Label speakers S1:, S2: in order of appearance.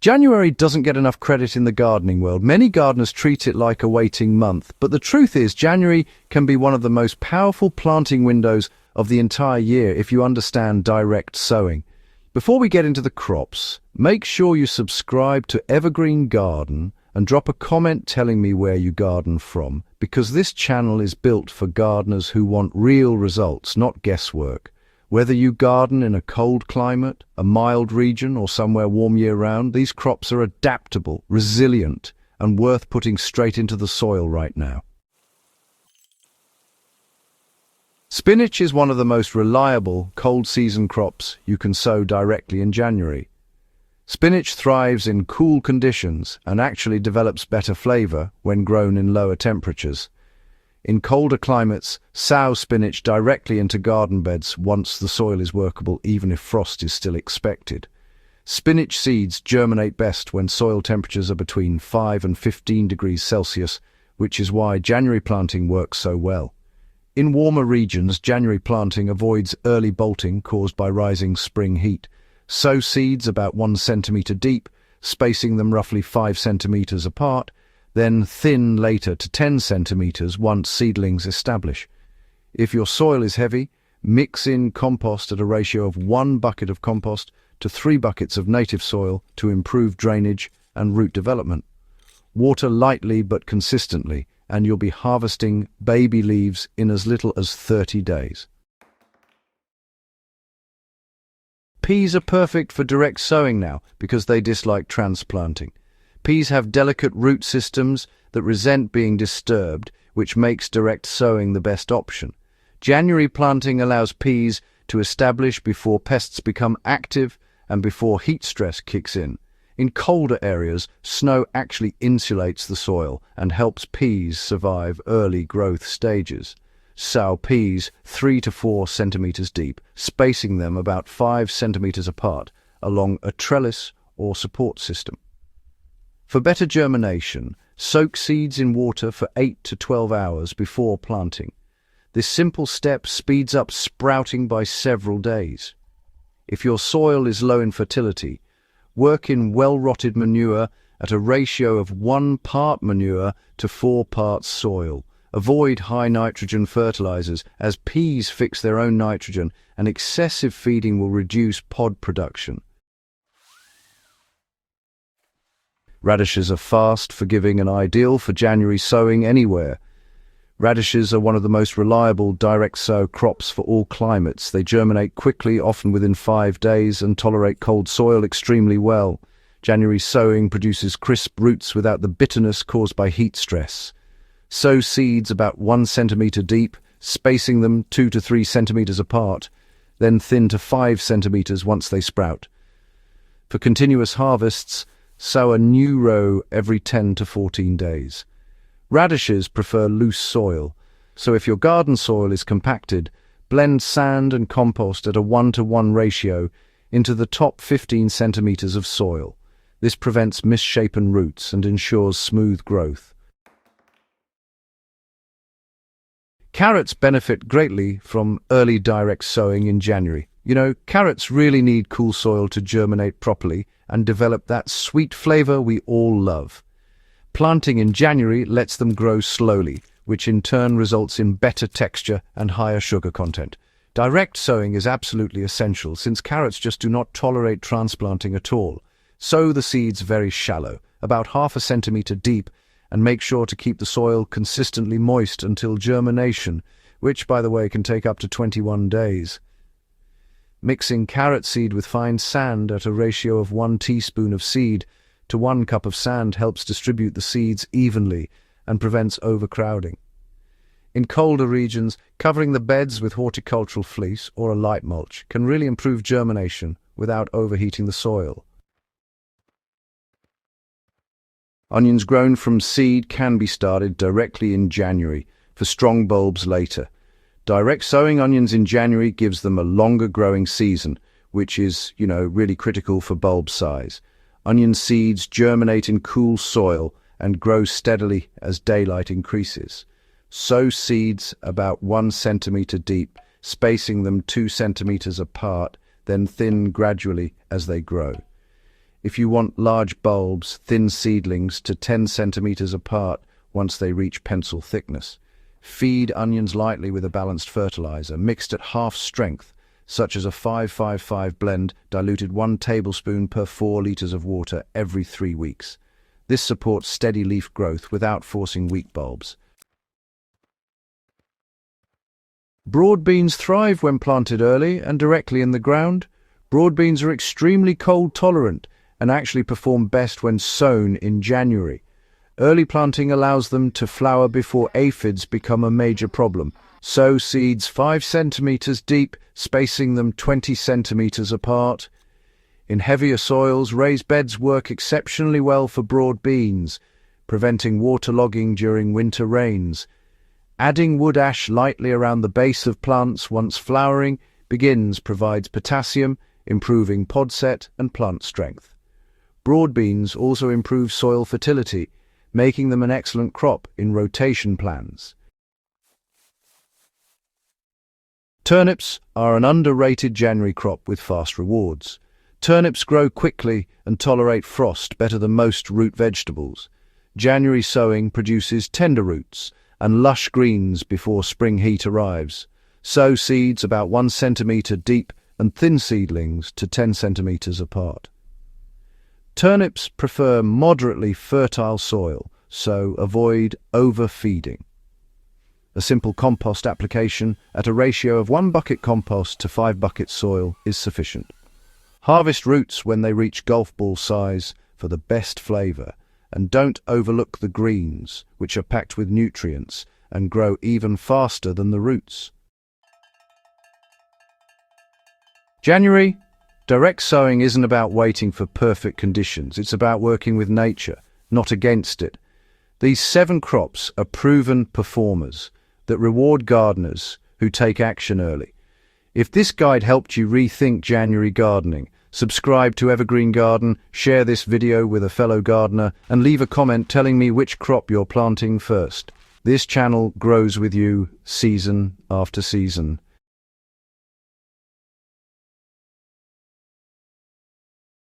S1: January doesn't get enough credit in the gardening world. Many gardeners treat it like a waiting month, but the truth is January can be one of the most powerful planting windows of the entire year if you understand direct sowing. Before we get into the crops, make sure you subscribe to Evergreen Garden and drop a comment telling me where you garden from, because this channel is built for gardeners who want real results, not guesswork. Whether you garden in a cold climate, a mild region, or somewhere warm year-round, these crops are adaptable, resilient, and worth putting straight into the soil right now. Spinach is one of the most reliable cold-season crops you can sow directly in January. Spinach thrives in cool conditions and actually develops better flavor when grown in lower temperatures. In colder climates, sow spinach directly into garden beds once the soil is workable, even if frost is still expected. Spinach seeds germinate best when soil temperatures are between 5 and 15 degrees Celsius, which is why January planting works so well. In warmer regions, January planting avoids early bolting caused by rising spring heat. Sow seeds about 1 centimeter deep, spacing them roughly 5 centimeters apart, then thin later to 10 centimeters once seedlings establish. If your soil is heavy, mix in compost at a ratio of 1 bucket of compost to 3 buckets of native soil to improve drainage and root development. Water lightly but consistently, and you'll be harvesting baby leaves in as little as 30 days. Peas are perfect for direct sowing now because they dislike transplanting. Peas have delicate root systems that resent being disturbed, which makes direct sowing the best option. January planting allows peas to establish before pests become active and before heat stress kicks in. In colder areas, snow actually insulates the soil and helps peas survive early growth stages. Sow peas 3 to 4 centimeters deep, spacing them about 5 centimeters apart along a trellis or support system. For better germination, soak seeds in water for 8 to 12 hours before planting. This simple step speeds up sprouting by several days. If your soil is low in fertility, work in well-rotted manure at a ratio of 1 part manure to 4 parts soil. Avoid high nitrogen fertilizers as peas fix their own nitrogen, and excessive feeding will reduce pod production. Radishes are fast, forgiving, and ideal for January sowing anywhere. Radishes are one of the most reliable direct sow crops for all climates. They germinate quickly, often within 5 days, and tolerate cold soil extremely well. January sowing produces crisp roots without the bitterness caused by heat stress. Sow seeds about 1 centimeter deep, spacing them 2 to 3 centimeters apart, then thin to 5 centimeters once they sprout. For continuous harvests, sow a new row every 10 to 14 days. Radishes prefer loose soil, so if your garden soil is compacted, blend sand and compost at a 1-to-1 ratio into the top 15 centimeters of soil. This prevents misshapen roots and ensures smooth growth. Carrots benefit greatly from early direct sowing in January. Carrots really need cool soil to germinate properly and develop that sweet flavor we all love. Planting in January lets them grow slowly, which in turn results in better texture and higher sugar content. Direct sowing is absolutely essential since carrots just do not tolerate transplanting at all. Sow the seeds very shallow, about 0.5 centimeter deep, and make sure to keep the soil consistently moist until germination, which, by the way, can take up to 21 days. Mixing carrot seed with fine sand at a ratio of 1 teaspoon of seed to 1 cup of sand helps distribute the seeds evenly and prevents overcrowding. In colder regions, covering the beds with horticultural fleece or a light mulch can really improve germination without overheating the soil. Onions grown from seed can be started directly in January for strong bulbs later. Direct sowing onions in January gives them a longer growing season, which is, really critical for bulb size. Onion seeds germinate in cool soil and grow steadily as daylight increases. Sow seeds about 1 centimeter deep, spacing them 2 centimeters apart, then thin gradually as they grow. if you want large bulbs, thin seedlings to 10 centimeters apart once they reach pencil thickness. Feed onions lightly with a balanced fertilizer, mixed at half strength, such as a 5-5-5 blend, diluted 1 tablespoon per 4 liters of water every 3 weeks. This supports steady leaf growth without forcing weak bulbs. Broad beans thrive when planted early and directly in the ground. Broad beans are extremely cold tolerant and actually perform best when sown in January. Early planting allows them to flower before aphids become a major problem. Sow seeds 5 centimeters deep, spacing them 20 centimeters apart. In heavier soils, raised beds work exceptionally well for broad beans, preventing waterlogging during winter rains. Adding wood ash lightly around the base of plants once flowering provides potassium, improving pod set and plant strength. Broad beans also improve soil fertility, making them an excellent crop in rotation plans. Turnips are an underrated January crop with fast rewards. Turnips grow quickly and tolerate frost better than most root vegetables. January sowing produces tender roots and lush greens before spring heat arrives. Sow seeds about 1 centimeter deep and thin seedlings to 10 centimeters apart. Turnips prefer moderately fertile soil, so avoid overfeeding. A simple compost application at a ratio of 1 bucket compost to 5 buckets soil is sufficient. Harvest roots when they reach golf ball size for the best flavor, and don't overlook the greens, which are packed with nutrients and grow even faster than the roots. January, direct sowing isn't about waiting for perfect conditions. It's about working with nature, not against it. These 7 crops are proven performers that reward gardeners who take action early. If this guide helped you rethink January gardening, subscribe to Evergreen Garden, share this video with a fellow gardener, and leave a comment telling me which crop you're planting first. This channel grows with you season after season.